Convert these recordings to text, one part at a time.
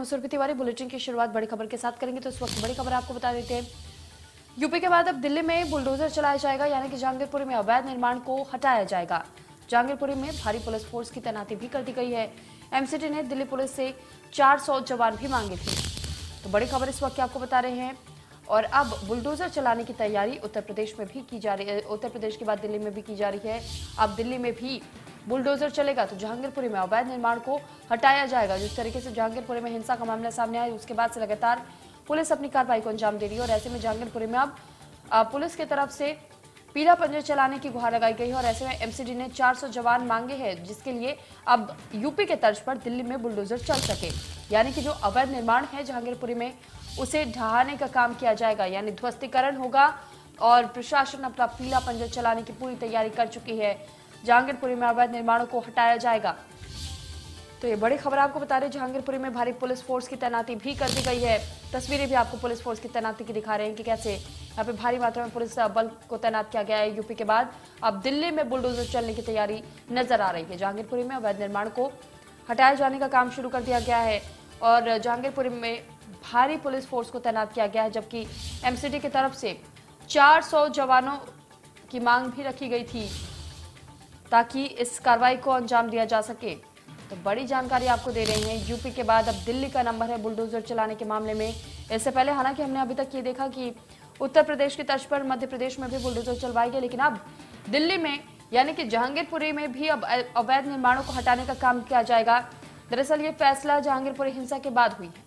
Surabhi Tiwari. Bulletin की शुरुआत बड़ी खबर के साथ करेंगे। तो इस वक्त बड़ी खबर आपको बता देते हैं, यूपी के बाद अब दिल्ली में बुलडोजर चलाया जाएगा, यानी कि जहांगीरपुरी में अवैध निर्माण को हटाया जाएगा। जहांगीरपुरी में भारी पुलिस फोर्स की तैनाती भी कर दी गई है। एमसीडी ने दिल्ली पुलिस से 400 जवान भी मांगे थे। तो बड़ी खबर इस वक्त आपको बता रहे हैं। और अब बुलडोजर चलाने की तैयारी उत्तर प्रदेश में भी की जा रही है। उत्तर प्रदेश के बाद दिल्ली में भी की जा रही है। अब दिल्ली में भी बुलडोजर चलेगा तो जहांगीरपुरी में अवैध निर्माण को हटाया जाएगा। जिस तरीके से जहांगीरपुरी में हिंसा का मामला सामने आया, उसके बाद से लगातार पुलिस अपनी कार्रवाई को अंजाम दे रही है। और ऐसे में जहांगीरपुरी में अब पुलिस की तरफ से पीला पंजर चलाने की गुहार लगाई गई है। और ऐसे में एमसीडी ने 400 जवान मांगे हैं, जिसके लिए अब यूपी के तर्ज पर दिल्ली में बुलडोजर चल सके, यानी कि जो अवैध निर्माण है जहांगीरपुरी में उसे ढहाने का काम किया जाएगा, यानी ध्वस्तीकरण होगा। और प्रशासन अपना पीला पंजर चलाने की पूरी तैयारी कर चुकी है। जहांगीरपुरी में अवैध निर्माणों को हटाया जाएगा। तो ये बड़ी खबर आपको बता रहे हैं, जहांगीरपुरी में भारी पुलिस फोर्स की तैनाती भी कर दी गई है। तस्वीरें भी आपको पुलिस फोर्स की तैनाती की दिखा रहे हैं कि कैसे यहाँ पे भारी मात्रा में पुलिस बल को तैनात किया गया है। यूपी के बाद अब दिल्ली में बुलडोजर चलने की तैयारी नजर आ रही है। जहांगीरपुरी में अवैध निर्माण को हटाए जाने का काम शुरू कर दिया गया है और जहांगीरपुरी में भारी पुलिस फोर्स को तैनात किया गया है, जबकि एमसीडी की तरफ से 400 जवानों की मांग भी रखी गई थी ताकि इस कार्रवाई को अंजाम दिया जा सके। तो बड़ी जानकारी आपको दे रहे हैं, यूपी के बाद अब दिल्ली का नंबर है बुलडोजर चलाने के मामले में। इससे पहले हालांकि हमने अभी तक ये देखा कि उत्तर प्रदेश की तर्ज पर मध्य प्रदेश में भी बुलडोजर चलवाए गए, लेकिन अब दिल्ली में यानी कि जहांगीरपुरी में भी अब अवैध निर्माणों को हटाने का काम किया जाएगा। दरअसल ये फैसला जहांगीरपुरी हिंसा के बाद हुई है।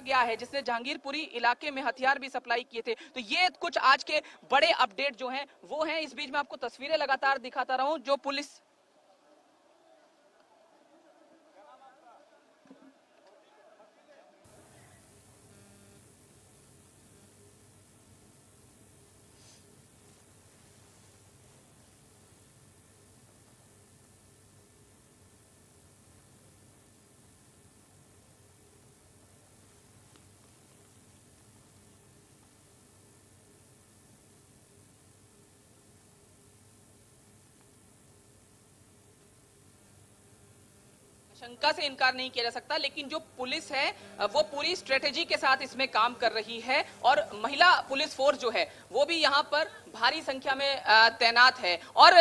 गया है जिसने जहांगीरपुरी इलाके में हथियार भी सप्लाई किए थे। तो ये कुछ आज के बड़े अपडेट जो हैं वो हैं। इस बीच में आपको तस्वीरें लगातार दिखाता रहूं जो पुलिस शंका से इनकार नहीं किया जा सकता, लेकिन जो पुलिस है वो पूरी स्ट्रेटेजी के साथ इसमें काम कर रही है और महिला पुलिस फोर्स जो है वो भी यहाँ पर भारी संख्या में तैनात है। और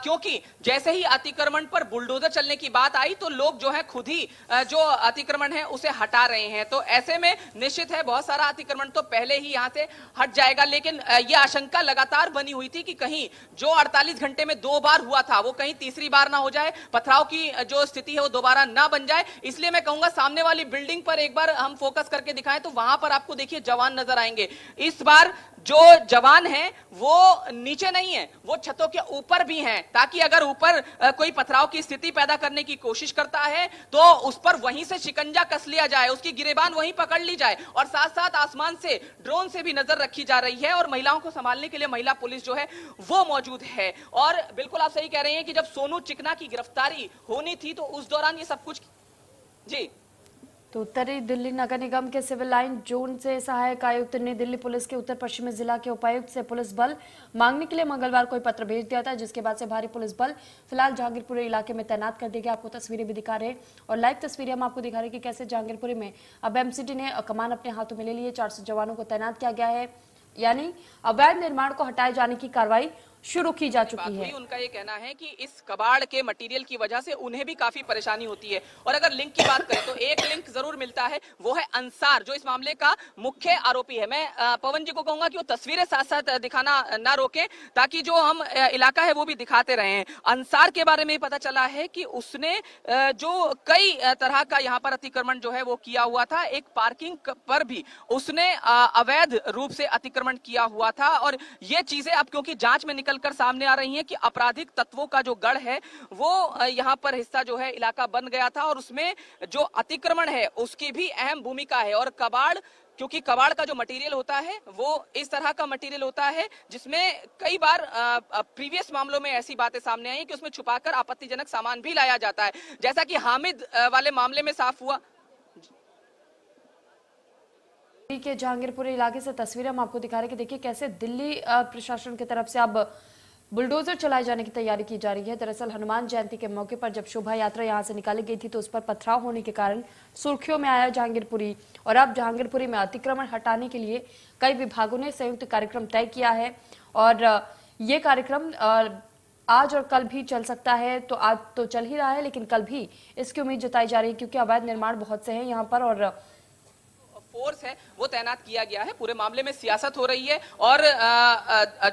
क्योंकि जैसे ही अतिक्रमण पर बुलडोजर चलने की बात आई तो लोग जो है खुद ही जो अतिक्रमण है उसे हटा रहे हैं। तो ऐसे में निश्चित है बहुत सारा अतिक्रमण तो पहले ही यहाँ से हट जाएगा, लेकिन ये आशंका लगातार बनी हुई थी कि कहीं जो 48 घंटे में 2 बार हुआ था वो कहीं तीसरी बार ना हो जाए, पथराव की जो स्थिति है वो दोबारा ना बन जाए। इसलिए मैं कहूंगा सामने वाली बिल्डिंग पर एक बार हम फोकस करके दिखाएं तो वहां पर आपको देखिए जवान नजर आएंगे। इस बार जो जवान हैं वो नीचे नहीं है, वो छतों के ऊपर भी हैं, ताकि अगर ऊपर कोई पथराव की स्थिति पैदा करने की कोशिश करता है तो उस पर वहीं से शिकंजा कस लिया जाए, उसकी गिरेबान वहीं पकड़ ली जाए। और साथ साथ आसमान से ड्रोन से भी नजर रखी जा रही है और महिलाओं को संभालने के लिए महिला पुलिस जो है वो मौजूद है। और बिल्कुल आप सही कह रहे हैं कि जब सोनू चिकना की गिरफ्तारी होनी थी तो उस दौरान ये सब कुछ जी। तो उत्तरी दिल्ली नगर निगम के सिविल लाइन जोन से सहायक आयुक्त ने दिल्ली पुलिस के उत्तर पश्चिमी जिला के उपायुक्त से पुलिस बल मांगने के लिए मंगलवार को पत्र भेज दिया था, जिसके बाद से भारी पुलिस बल फिलहाल जहांगीरपुरी इलाके में तैनात कर दिया गया। आपको तस्वीरें भी दिखा रहे हैं और लाइव तस्वीरें हम आपको दिखा रहे हैं कि कैसे जहांगीरपुरी में अब एमसीडी ने कमान अपने हाथों में ले लिए। 400 जवानों को तैनात किया गया है, यानी अवैध निर्माण को हटाए जाने की कार्रवाई शुरू की जा चुकी है। उनका ये कहना है कि इस कबाड़ के मटेरियल की वजह से उन्हें भी काफी परेशानी होती है। और अगर लिंक की बात करें तो एक लिंक जरूर मिलता है, वो है अंसार जो इस मामले का मुख्य आरोपी है। मैं पवन जी को कहूंगा कि वो तस्वीरें साथ साथ दिखाना ना रोकें ताकि जो हम इलाका है वो भी दिखाते रहे। अंसार के बारे में पता चला है कि उसने जो कई तरह का यहाँ पर अतिक्रमण जो है वो किया हुआ था। एक पार्किंग पर भी उसने अवैध रूप से अतिक्रमण किया हुआ था। और ये चीजें अब क्योंकि जांच में निकलकर सामने आ रही हैं कि आपराधिक तत्वों का जो गढ़ है वो यहाँ पर हिस्सा जो है इलाका बन गया था और उसमें जो अतिक्रमण है उसकी भी अहम भूमिका है। और कबाड़, क्योंकि कबाड़ का जो मटेरियल होता है वो इस तरह का मटेरियल होता है जिसमें कई बार प्रीवियस मामलों में ऐसी बातें सामने आई कि उसमें छुपाकर आपत्तिजनक सामान भी लाया जाता है, जैसा कि हामिद वाले मामले में साफ हुआ। के जहांगीरपुरी इलाके से तस्वीरें हम आपको दिखा रहे हैं कि देखिए कैसे दिल्ली प्रशासन की तरफ से अब बुलडोजर चलाए जाने की तैयारी की जा रही है। दरअसल हनुमान जयंती के मौके पर जब शोभा यात्रा यहां से निकाली गई थी तो उस पर पथराव होने के कारण सुर्खियों में आया जहांगीरपुरी। और अब जहांगीरपुरी में अतिक्रमण हटाने के लिए कई विभागों ने संयुक्त कार्यक्रम तय किया है और ये कार्यक्रम आज और कल भी चल सकता है। तो आज तो चल ही रहा है, लेकिन कल भी इसकी उम्मीद जताई जा रही है क्योंकि अवैध निर्माण बहुत से हैं यहाँ पर और फोर्स है वो तैनात किया गया है। पूरे मामले में सियासत हो रही है और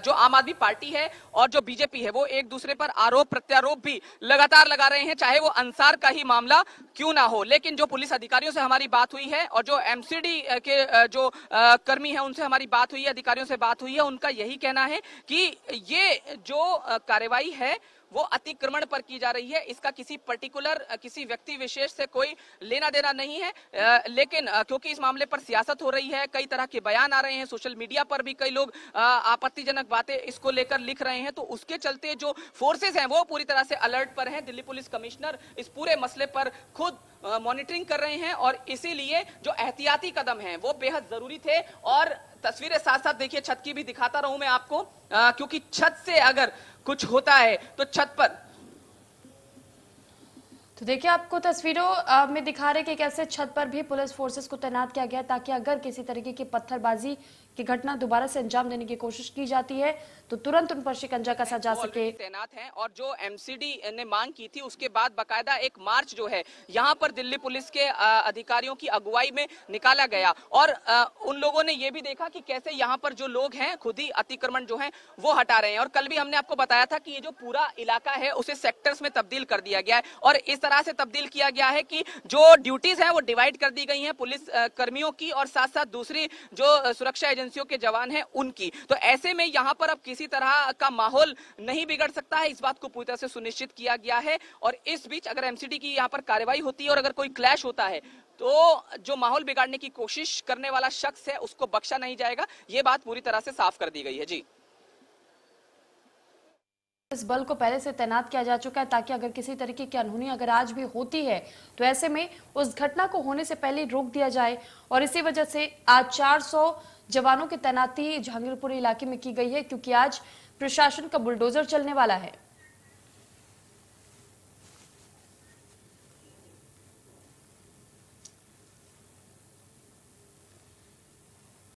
जो आम आदमी पार्टी है और जो बीजेपी है वो एक दूसरे पर आरोप प्रत्यारोप भी लगातार लगा रहे हैं, चाहे वो अंसार का ही मामला क्यों ना हो। लेकिन जो पुलिस अधिकारियों से हमारी बात हुई है और जो एमसीडी के जो कर्मी है उनसे हमारी बात हुई है, अधिकारियों से बात हुई है, उनका यही कहना है कि ये जो कार्रवाई है वो अतिक्रमण पर की जा रही है। इसका किसी पर्टिकुलर किसी व्यक्ति विशेष से कोई लेना देना नहीं है, लेकिन क्योंकि इस मामले पर सियासत हो रही है, कई तरह के बयान आ रहे हैं, सोशल मीडिया पर भी कई लोग आपत्तिजनक बातें इसको लेकर लिख रहे हैं, तो उसके चलते जो फोर्सेस हैं वो पूरी तरह से अलर्ट पर हैं। दिल्ली पुलिस कमिश्नर इस पूरे मसले पर खुद मॉनिटरिंग कर रहे हैं और इसीलिए जो एहतियाती कदम हैं वो बेहद जरूरी थे। और तस्वीरें साथ साथ देखिए, छत की भी दिखाता रहूं मैं आपको, क्योंकि छत से अगर कुछ होता है तो छत पर। तो देखिए आपको तस्वीरों में दिखा रहे कि कैसे छत पर भी पुलिस फोर्सेस को तैनात किया गया ताकि अगर किसी तरीके की पत्थरबाजी की घटना दोबारा से अंजाम देने की कोशिश की जाती है तो तुरंत उन पर शिकंजा कसा जा सके। तैनात हैं और जो एमसीडी ने मांग की थी उसके बाद बकायदा एक मार्च जो है यहाँ पर दिल्ली पुलिस के अधिकारियों की अगुवाई में निकाला गया और उन लोगों ने ये भी देखा कि कैसे यहाँ पर जो लोग हैं खुद ही अतिक्रमण जो है वो हटा रहे हैं। और कल भी हमने आपको बताया था कि ये जो पूरा इलाका है उसे सेक्टर्स में तब्दील कर दिया गया है और इस तरह से तब्दील किया गया है कि जो ड्यूटीज है वो डिवाइड कर दी गई है पुलिस कर्मियों की और साथ साथ दूसरी जो सुरक्षा एजेंसियों के जवान हैं उनकी। तो ऐसे में यहाँ पर अब किसी तरह का माहौल नहीं बिगड़ सकता है, इस बात को पूरी तरह से सुनिश्चित किया गया है। और इस बीच अगर एमसीडी की यहाँ पर कार्रवाई होती है और अगर कोई क्लैश होता है तो जो माहौल बिगाड़ने की कोशिश करने वाला शख्स है उसको बख्शा नहीं जाएगा, ये बात पूरी तरह से साफ कर दी गई है। जी, इस बल को पहले से तैनात किया जा चुका है ताकि अगर किसी तरीके की अनहोनी अगर आज भी होती है तो ऐसे में उस घटना को होने से पहले रोक दिया जाए। और इसी वजह से आज 400 जवानों की तैनाती जहांगीरपुरी इलाके में की गई है क्योंकि आज प्रशासन का बुलडोजर चलने वाला है।